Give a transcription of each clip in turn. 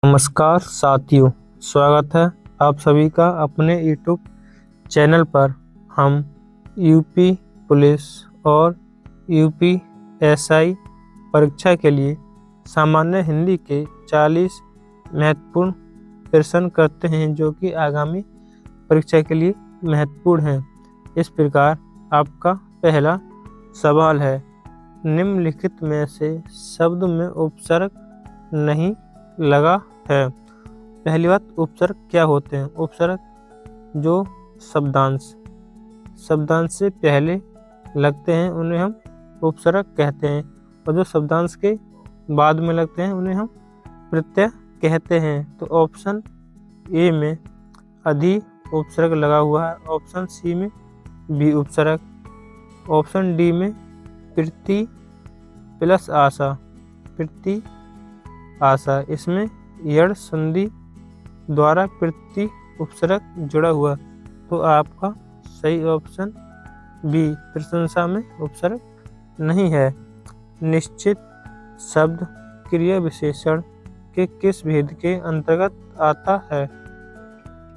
नमस्कार साथियों, स्वागत है आप सभी का अपने यूट्यूब चैनल पर। हम यूपी पुलिस और यूपीएसआई परीक्षा के लिए सामान्य हिंदी के 40 महत्वपूर्ण प्रश्न करते हैं जो कि आगामी परीक्षा के लिए महत्वपूर्ण हैं। इस प्रकार आपका पहला सवाल है, निम्नलिखित में से शब्द में उपसर्ग नहीं लगा है। पहली बात, उपसर्ग क्या होते हैं? उपसर्ग जो शब्दांश से पहले लगते हैं उन्हें हम उपसर्ग कहते हैं, और जो शब्दांश के बाद में लगते हैं उन्हें हम प्रत्यय कहते हैं। तो ऑप्शन ए में अधि उपसर्ग लगा हुआ है, ऑप्शन सी में बी उपसर्ग, ऑप्शन डी में प्रति प्लस आशा, प्रति आशा, इसमें यड़ संधि द्वारा प्रति उपसर्ग जुड़ा हुआ, तो आपका सही ऑप्शन बी प्रशंसा में उपसर्ग नहीं है। निश्चित शब्द क्रिया विशेषण के किस भेद के अंतर्गत आता है?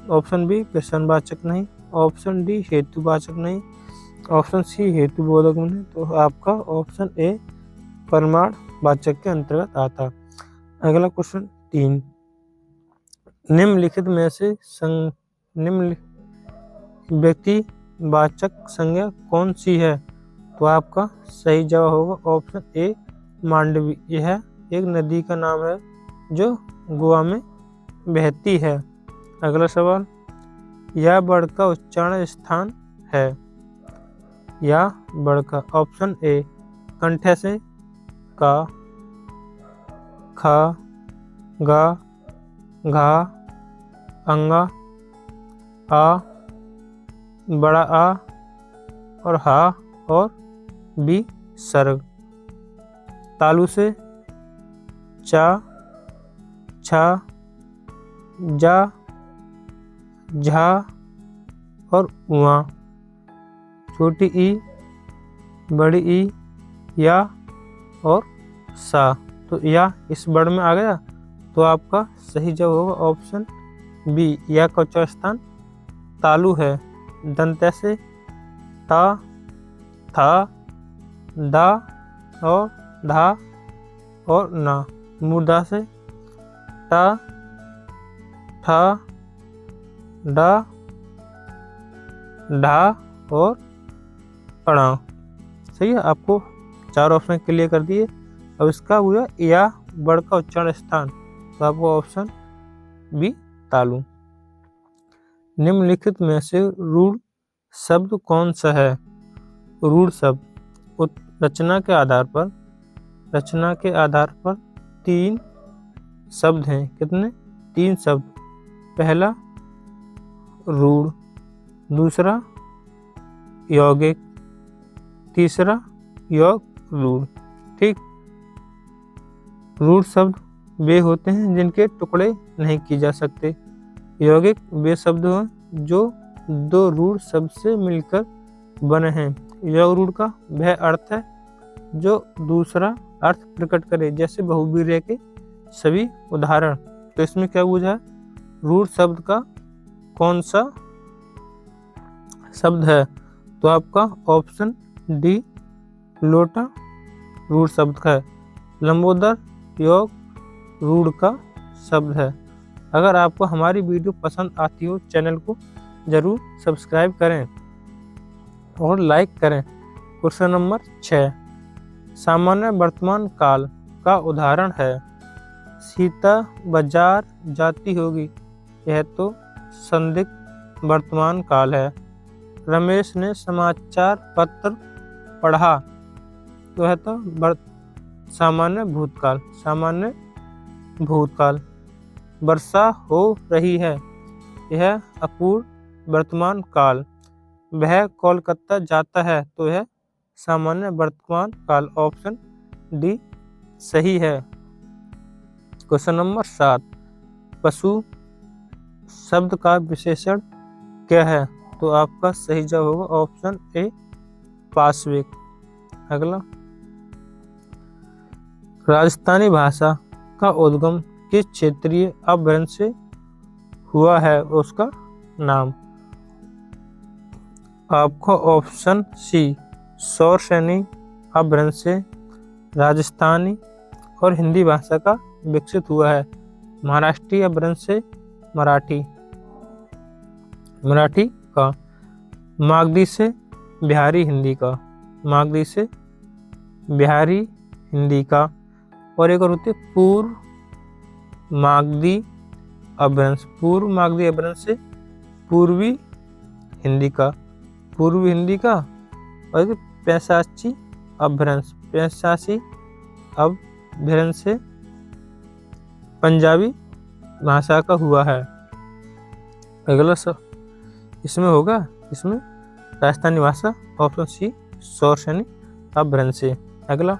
ऑप्शन बी प्रश्नवाचक नहीं, ऑप्शन डी हेतुवाचक नहीं, ऑप्शन सी हेतुबोधक नहीं, तो आपका ऑप्शन ए प्रमाणवाचक के अंतर्गत आता। अगला क्वेश्चन 3, निम्नलिखित में से व्यक्तिवाचक संज्ञा कौन सी है? तो आपका सही जवाब होगा ऑप्शन ए मांडवी। यह एक नदी का नाम है जो गोवा में बहती है। अगला सवाल, या वर्ड का उच्चारण स्थान है? या वर्ड का ऑप्शन ए कंठ से का, खा, गा, घा, अंगा, आ, बड़ा आ और हा और बी सर्ग। तालु से चा, छा, जा, झा और उआ। छोटी ई, बड़ी ई, या और सा, तो या इस वर्ड में आ गया, तो आपका सही जवाब होगा ऑप्शन बी, या का उच्चारण स्थान तालु है। दंत से ता, था, दा और धा और ना। मूर्धा से टा, ठा, डा, ढा और अड़ा। सही है, आपको 4 ऑप्शन क्लियर कर दिए। अब इसका हुआ या वर्ड का उच्चारण स्थान, तो आपको ऑप्शन बी तालु। निम्नलिखित में से रूढ़ शब्द कौन सा है? रूढ़ शब्द रचना के आधार पर 3 शब्द हैं। कितने? 3 शब्द। पहला रूढ़, दूसरा यौगिक, तीसरा योग रूढ़। ठीक, रूढ़ शब्द वे होते हैं जिनके टुकड़े नहीं किए जा सकते। यौगिक वे शब्द हैं जो 2 रूढ़ शब्द से मिलकर बने हैं। योग रूढ़ का वह अर्थ है जो दूसरा अर्थ प्रकट करे, जैसे बहुवीर्य के सभी उदाहरण। तो इसमें क्या बुझा है? रूढ़ शब्द का कौन सा शब्द है? तो आपका ऑप्शन डी लोटा रूढ़ शब्द का है। लंबोदर योग रूढ़ का शब्द है। अगर आपको हमारी वीडियो पसंद आती हो, चैनल को जरूर सब्सक्राइब करें और लाइक करें। क्वेश्चन नंबर 6, सामान्य वर्तमान काल का उदाहरण है। सीता बाजार जाती होगी, यह तो संदिग्ध वर्तमान काल है। रमेश ने समाचार पत्र पढ़ा, तो है तो सामान्य भूतकाल। वर्षा हो रही है, यह अपूर्ण वर्तमान काल। वह कोलकाता जाता है, तो यह सामान्य वर्तमान काल। ऑप्शन डी सही है। क्वेश्चन नंबर 7, पशु शब्द का विशेषण क्या है? तो आपका सही जवाब होगा ऑप्शन ए पाश्विक। अगला, राजस्थानी भाषा का उद्गम किस क्षेत्रीय अपभ्रंश से हुआ है उसका नाम। आपका ऑप्शन सी सौरसेनी अपभ्रंश से राजस्थानी और हिंदी भाषा का विकसित हुआ है। महाराष्ट्रीय अपभ्रंश से मराठी का। मागधी से बिहारी हिंदी का। मागधी से बिहारी हिंदी का। और एक और होती है पूर्व मागधी अपभ्रंश। पूर्व मागधी अपभ्रंश से पूर्वी हिंदी का। पूर्वी हिंदी का। और पैशाची अपभ्रंश। पैशाची अपभ्रंश से पंजाबी भाषा का हुआ है। अगला इसमें होगा, इसमें राजस्थानी भाषा। ऑप्शन सी सौरसेनी अपभ्रंश से। अगला,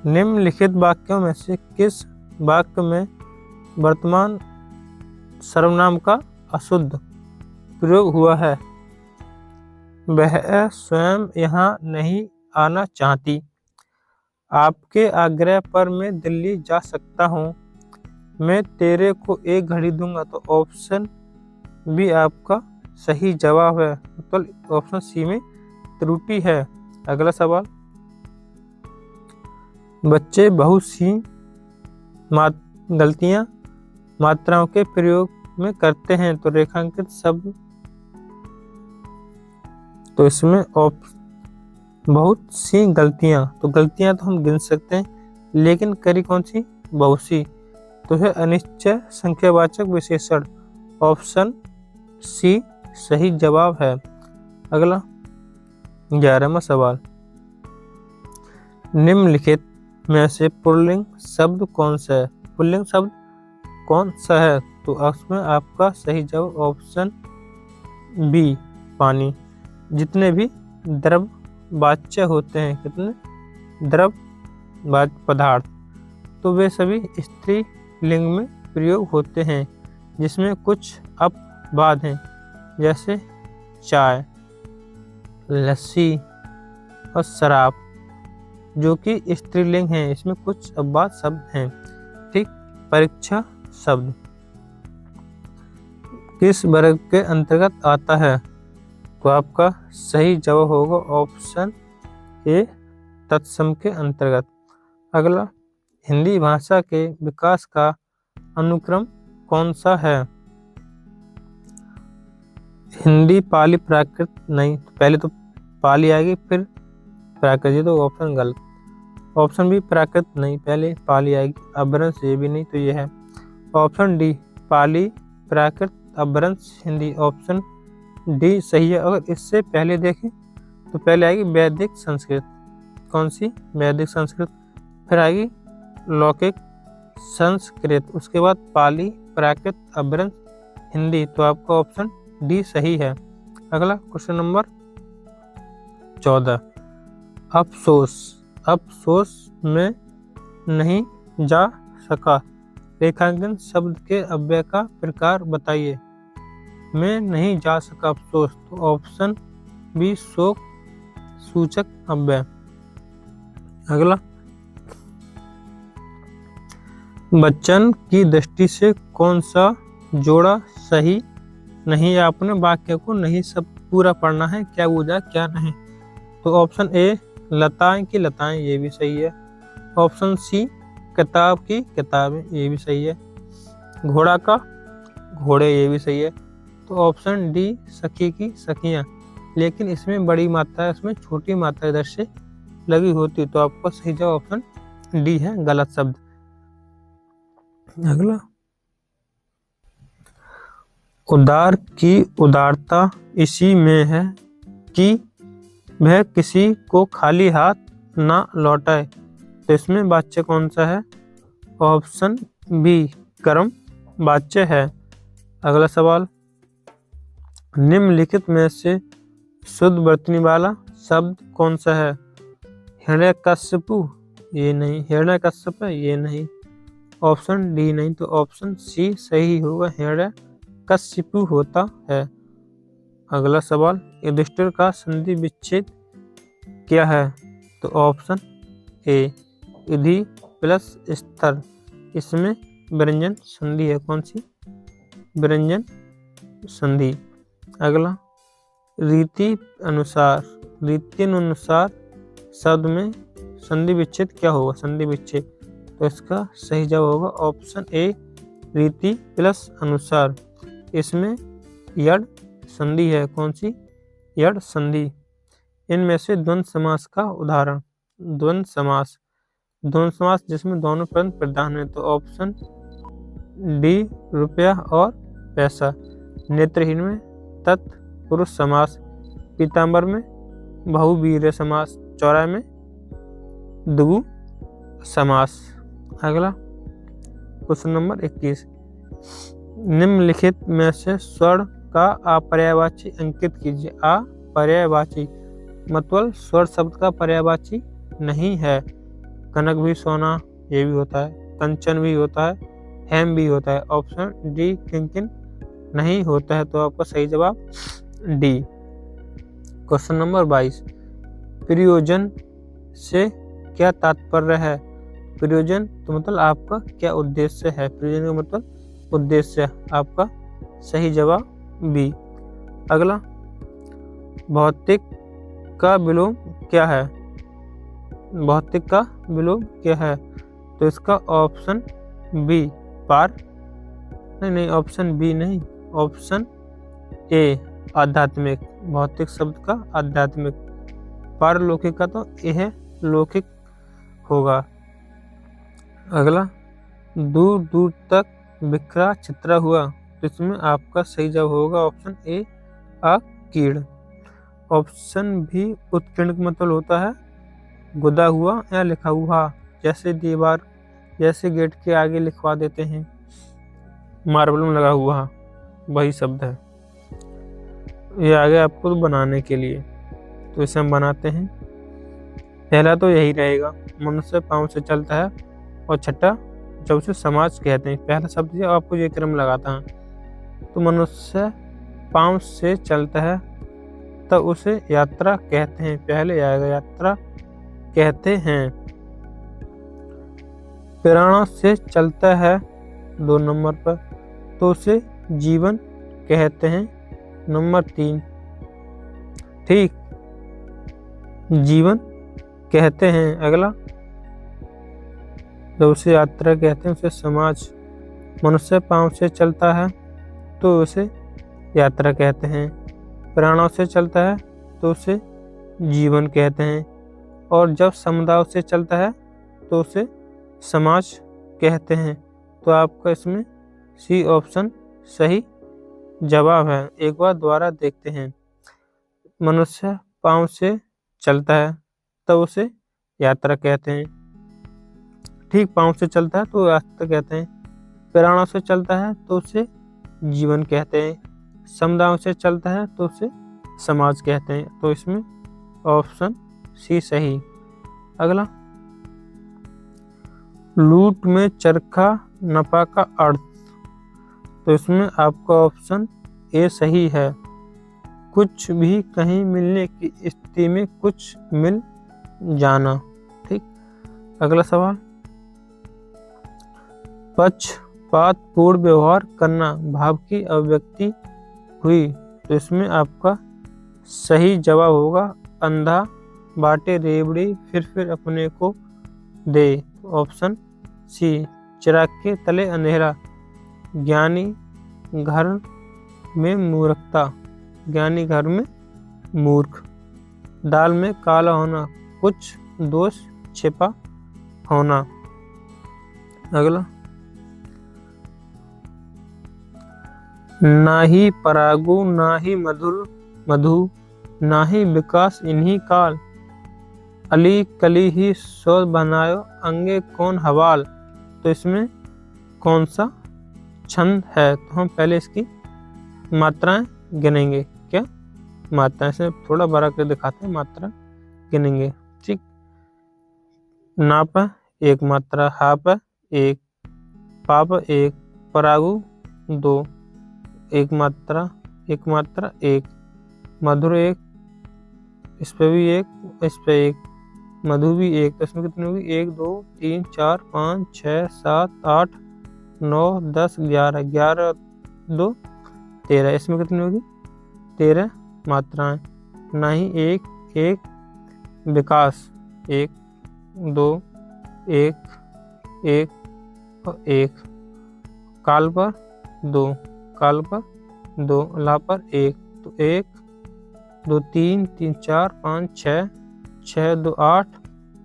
निम्नलिखित वाक्यों में से किस वाक्य में वर्तमान सर्वनाम का अशुद्ध प्रयोग हुआ है। वह स्वयं यहाँ नहीं आना चाहती। आपके आग्रह पर मैं दिल्ली जा सकता हूँ। मैं तेरे को एक घड़ी दूंगा। तो ऑप्शन बी आपका सही जवाब है। तो ऑप्शन सी में त्रुटि है। अगला सवाल, बच्चे बहुत सी गलतियां मात्राओं के प्रयोग में करते हैं। तो रेखांकित शब्द, तो इसमें बहुत सी गलतियां, तो गलतियां तो हम गिन सकते हैं, लेकिन करी कौन सी, बहुत सी। तो है अनिश्चय संख्यावाचक विशेषण। ऑप्शन सी सही जवाब है। अगला 11वां सवाल, निम्नलिखित में से पुल्लिंग शब्द कौन सा है। पुल्लिंग शब्द कौन सा है। तो उसमें आपका सही जवाब ऑप्शन बी पानी। जितने भी द्रव वाच्य होते हैं, कितने द्रव पदार्थ, तो वे सभी स्त्रीलिंग में प्रयोग होते हैं, जिसमें कुछ अपवाद हैं, जैसे चाय, लस्सी और शराब, जो कि स्त्रीलिंग हैं। इसमें कुछ अपवाद शब्द हैं। ठीक। परीक्षा शब्द किस वर्ग के अंतर्गत आता है। तो आपका सही जवाब होगा ऑप्शन ए तत्सम के अंतर्गत। अगला, हिंदी भाषा के विकास का अनुक्रम कौन सा है। हिंदी पाली प्राकृत नहीं, पहले तो पाली आएगी फिर प्राकृत, तो ऑप्शन गलत। ऑप्शन बी प्राकृत नहीं, पहले पाली आएगी। अपभ्रंश ये भी नहीं, तो ये है ऑप्शन डी पाली प्राकृत अपभ्रंश हिंदी। ऑप्शन डी सही है। अगर इससे पहले देखें तो पहले आएगी वैदिक संस्कृत। कौन सी, वैदिक संस्कृत। फिर आएगी लौकिक संस्कृत, उसके बाद पाली प्राकृत अपभ्रंश हिंदी। तो आपका ऑप्शन डी सही है। अगला क्वेश्चन नंबर 14, अफसोस में नहीं जा सका। रेखांकन शब्द के अव्यय का प्रकार बताइए। मैं नहीं जा सका अफसोस। तो ऑप्शन बी शोक सूचक अव्यय। अगला, बच्चन की दृष्टि से कौन सा जोड़ा सही नहीं है। आपने वाक्य को नहीं सब पूरा पढ़ना है, क्या बुझा क्या नहीं। तो ऑप्शन ए लताएं की लताएं, ये भी सही है। ऑप्शन सी किताब की किताबें, ये भी सही है। घोड़ा का घोड़े, ये भी सही है। तो ऑप्शन डी सखी की सखियां, लेकिन इसमें बड़ी मात्रा है, इसमें छोटी मात्रा इधर से लगी होती। तो आपका सही जवाब ऑप्शन डी है, गलत शब्द। अगला, उदार की उदारता इसी में है कि वह किसी को खाली हाथ ना लौटाए। तो इसमें वाच्य कौन सा है। ऑप्शन बी कर्म वाच्य है। अगला सवाल, निम्नलिखित में से शुद्ध वर्तनी वाला शब्द कौन सा है। हिरण्यकश्यपु, ये नहीं। हिरण्यकश्यप है, ये नहीं। ऑप्शन डी नहीं, तो ऑप्शन सी सही होगा, हिरण्यकश्यपु होता है। अगला सवाल, युधिष्ठिर का संधि विच्छेद क्या है। तो ऑप्शन ए युधि प्लस स्तर। इसमें व्यंजन संधि है। कौन सी? व्यंजन संधि। अगला, रीति अनुसार शब्द में संधि विच्छेद क्या होगा? संधि विच्छेद, तो इसका सही जवाब होगा ऑप्शन ए, रीति प्लस अनुसार। इसमें यड़ संधि है। कौन सी? यड़ संधि। इनमें से द्वंद्व समास का उदाहरण। द्वंद्व समास जिसमें दोनों पद प्रधान है, तो ऑप्शन डी, रुपया और पैसा। नेत्रहीन में तत्पुरुष समास। पीताम्बर में बहुवीर्य समास। चौराहे में द्विगु समास। अगला क्वेश्चन नंबर 21, निम्नलिखित में से स्वर्ण का अपर्यायवाची अंकित कीजिए। अपर्यायवाची मतलब स्वर्ण शब्द का पर्यायवाची नहीं है। कनक भी सोना, ये भी होता है, कंचन भी होता है, हेम भी होता है। ऑप्शन डी, किंकिन नहीं होता है, तो आपका सही जवाब डी। क्वेश्चन नंबर 22, प्रयोजन से क्या तात्पर्य है? प्रयोजन तो मतलब आपका क्या उद्देश्य है? प्रयोजन का मतलब उद्देश्य। आपका सही जवाब बी। अगला, भौतिक का विलोम क्या है? भौतिक का विलोम क्या है? तो इसका ऑप्शन बी, पार नहीं, ऑप्शन बी नहीं, ऑप्शन ए, आध्यात्मिक। भौतिक शब्द का आध्यात्मिक, पारलौकिक का तो यह लौकिक होगा। अगला, दूर दूर तक बिखरा छितरा हुआ, तो इसमें आपका सही जवाब होगा ऑप्शन ए, अकीर्ण। ऑप्शन भी, उत्कीर्ण का मतलब होता है गुदा हुआ या लिखा हुआ, जैसे दीवार, जैसे गेट के आगे लिखवा देते हैं, मार्बल में लगा हुआ, वही शब्द है। ये आगे आपको बनाने के लिए, तो इसे हम बनाते हैं। पहला तो यही रहेगा, मनुष्य पाँव से चलता है, और छठा जब उसे समाज कहते हैं। पहला शब्द जो आपको ये क्रम लगाता है, तो मनुष्य पाँव से चलता है तब उसे यात्रा कहते हैं। पहले आएगा यात्रा कहते हैं। प्राणों से चलता है 2 नंबर पर, तो उसे जीवन कहते हैं। नंबर 3, ठीक, जीवन कहते हैं। अगला, जब उसे यात्रा कहते हैं उसे समाज। मनुष्य पाँव से चलता है तो उसे यात्रा कहते हैं, प्राणों से चलता है तो उसे जीवन कहते हैं, और जब समुदाय से चलता है तो उसे समाज कहते हैं। तो आपका इसमें सी ऑप्शन सही जवाब है। एक बार दोबारा देखते हैं। मनुष्य पाँव से चलता है तो उसे यात्रा कहते हैं, ठीक, पाँव से चलता है तो यात्रा कहते हैं। प्राणों से चलता है तो उसे जीवन कहते हैं, समुदायों से चलता है तो उसे समाज कहते हैं। तो इसमें ऑप्शन सी सही। अगला, लूट में चरखा नफा का अर्थ, तो इसमें आपका ऑप्शन ए सही है। कुछ भी कहीं मिलने की स्थिति में कुछ मिल जाना, ठीक। अगला सवाल, पक्षपातपूर्ण व्यवहार करना भाव की अभिव्यक्ति हुई, तो इसमें आपका सही जवाब होगा अंधा बाटे रेवड़ी फिर अपने को दे। ऑप्शन सी, चिराग के तले अंधेरा, ज्ञानी घर में मूर्खता, ज्ञानी घर में मूर्ख, दाल में काला होना, कुछ दोष छिपा होना। अगला, ना ही परागु ना ही मधु ना ही विकास इन्हीं काल, अली कली ही सो बनायो अंगे कौन हवाल, तो इसमें कौन सा छंद है? तो हम पहले इसकी मात्राएं गिनेंगे। क्या मात्राएं? से थोड़ा बड़ा कर दिखाते हैं, मात्रा गिनेंगे, ठीक। ना पर 1 मात्रा, हा पर 1, पा पर 1, परागु 2, 1 मात्रा 1, मधुर 1, इस पे भी 1, इस पे 1, मधु भी 1, तो इसमें कितनी होगी 1 2 3 4 5 6 7 8 9 10 11, 11 2 13, इसमें कितनी होगी 13 मात्राएं। नहीं 1 1 विकास 1 2 1 1 और 1, काल पर 2, काल पर 2, ला पर 1, तो 1 2 3 3 4 5 6 6 2 8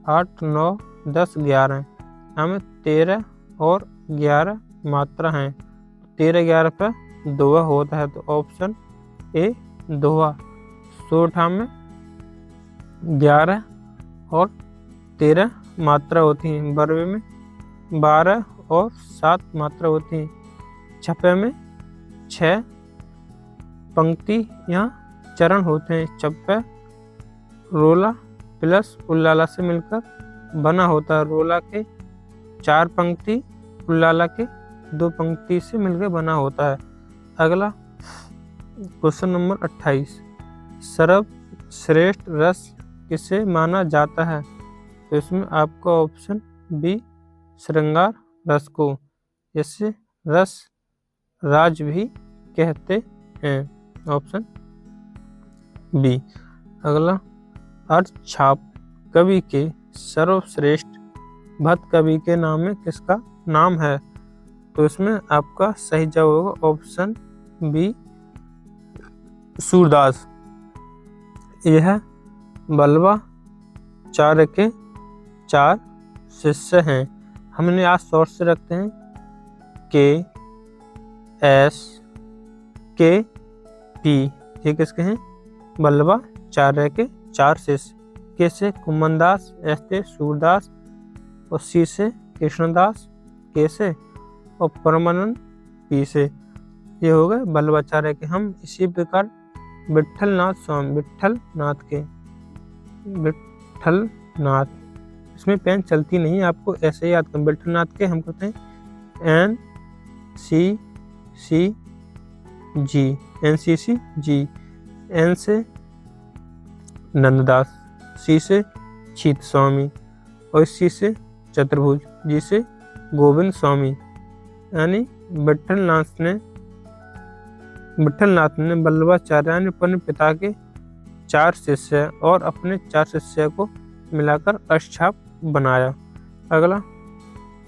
8 9 10 11, हमें 13 और 11 मात्रा हैं। 13 11 पर दोहा होता है, तो ऑप्शन ए दोहा। सोठा में 11 और 13 मात्रा होती हैं। बरवे में 12 और 7 मात्रा होती हैं। छपे में 6 पंक्ति या चरण होते हैं। छप्पे रोला प्लस उल्लाला से मिलकर बना होता है। रोला के 4 पंक्ति, उल्लाला के 2 पंक्ति से मिलकर बना होता है। अगला क्वेश्चन नंबर 28, सर्वश्रेष्ठ रस किसे माना जाता है? तो इसमें आपका ऑप्शन बी श्रृंगार रस को, इसे रस राज भी कहते हैं, ऑप्शन बी। अगला अर्थछाप कवि के सर्वश्रेष्ठ भक्त कवि के नाम में किसका नाम है? तो इसमें आपका सही जवाब होगा ऑप्शन बी सूरदास। यह वल्लभाचार्य के 4 शिष्य हैं। हमने आज शॉर्ट से रखते हैं के एस के पी, ये किसके हैं? वल्लभाचार्य के 4 शिष्य। के से कुमन दास, एस से सूरदास और सी से कृष्णदास, के से और परमानंद, पी से। ये हो गए वल्लभाचार्य के। हम इसी प्रकार विट्ठलनाथ स्वामी, विट्ठलनाथ, इसमें पेन चलती नहीं, आपको ऐसे ही याद करें। विट्ठलनाथ के हम कहते हैं एन सी सी जी, NCC जी। एन से नंददास, सी से छीत स्वामी और सी से चतुर्भुज, जी से गोविंद स्वामी। यानी विट्ठलनाथ ने वल्लभाचार्य ने अपने पिता के 4 शिष्य और अपने 4 शिष्य को मिलाकर अष्टछाप बनाया। अगला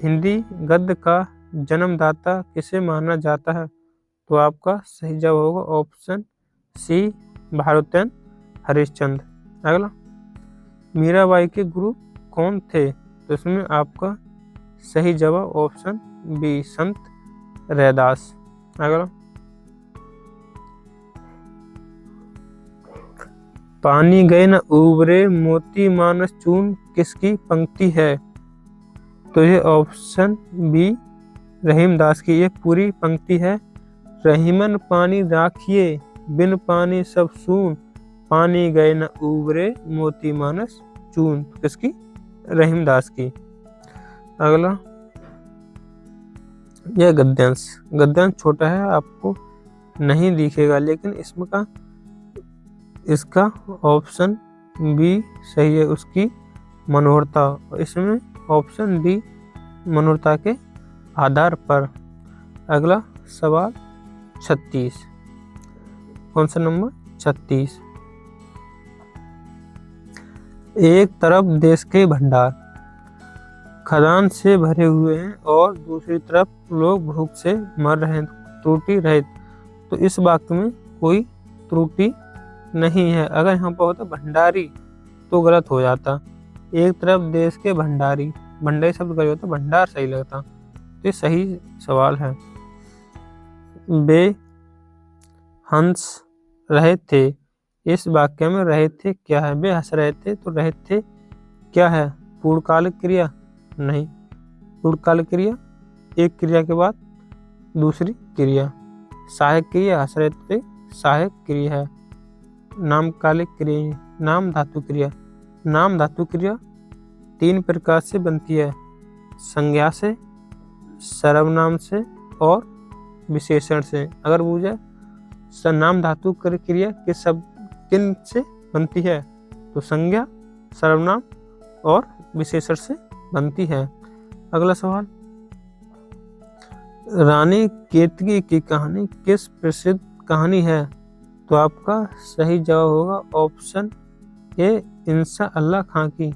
हिंदी गद्य का जन्मदाता किसे माना जाता है? तो आपका सही जवाब होगा ऑप्शन सी भारतेंद्र हरिश्चंद्र। अगला मीराबाई के गुरु कौन थे? तो इसमें आपका सही जवाब ऑप्शन बी संत रैदास। अगला पानी गए न उबरे मोती मानस चून किसकी पंक्ति है? तो ये ऑप्शन बी रहीमदास की ये पूरी पंक्ति है। रहीमन पानी राखिए बिन पानी सब सून, पानी गए न उबरे मोती मानस चून, किसकी? रहीमदास की। अगला यह गद्यांश छोटा है, आपको नहीं दिखेगा, लेकिन इसका ऑप्शन बी सही है, उसकी मनोहरता। इसमें ऑप्शन डी मनोहरता के आधार पर। अगला सवाल 36, कौन सा नंबर? 36। एक तरफ देश के भंडार खदान से भरे हुए हैं और दूसरी तरफ लोग भूख से मर रहे हैं, त्रुटि रहित। तो इस वाक्य में कोई त्रुटि नहीं है। अगर यहाँ पर होता भंडारी तो गलत हो जाता। एक तरफ देश के भंडारी, भंडारी शब्द का होता भंडार सही लगता। तो ये सही सवाल है। वे हंस रहे थे, इस वाक्य में रहे थे क्या है? वे हंस रहे थे, तो रहे थे क्या है? पूर्णकालिक क्रिया नहीं। पूर्णकालिक क्रिया एक क्रिया के बाद दूसरी क्रिया। सहायक क्रिया हंस रहे थे सहायक क्रिया है। नामकालिक क्रिया, नाम धातु क्रिया। नाम धातु क्रिया 3 प्रकार से बनती है, संज्ञा से, सर्वनाम से और विशेषण से। अगर पूछे नाम धातु क्रिया किन से बनती है? तो संज्ञा, सर्वनाम और विशेषण से बनती है। अगला सवाल, रानी केतकी की कहानी किस प्रसिद्ध कहानी है? तो आपका सही जवाब होगा ऑप्शन ए इंसा अल्लाह खां की।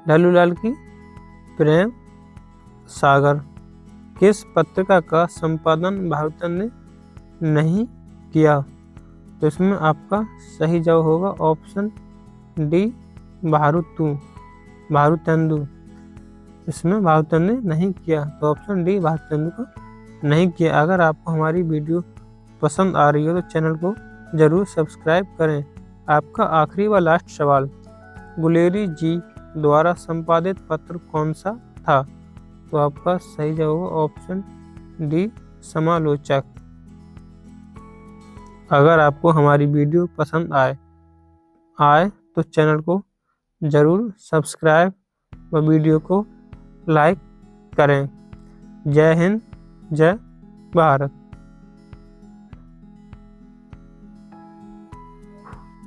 लल्लूलाल की प्रेम सागर। किस पत्रिका का संपादन भारतन ने नहीं किया? तो इसमें आपका सही जवाब होगा ऑप्शन डी भारुतेंदु। इसमें भारतन ने नहीं किया, तो ऑप्शन डी भारतेंदु को नहीं किया। अगर आपको हमारी वीडियो पसंद आ रही हो तो चैनल को जरूर सब्सक्राइब करें। आपका आखिरी व लास्ट सवाल, गुलेरी जी द्वारा संपादित पत्र कौन सा था? तो आपका सही जवाब होगा ऑप्शन डी समालोचक। अगर आपको हमारी वीडियो पसंद आए तो चैनल को जरूर सब्सक्राइब व वीडियो को लाइक करें। जय हिंद, जय भारत।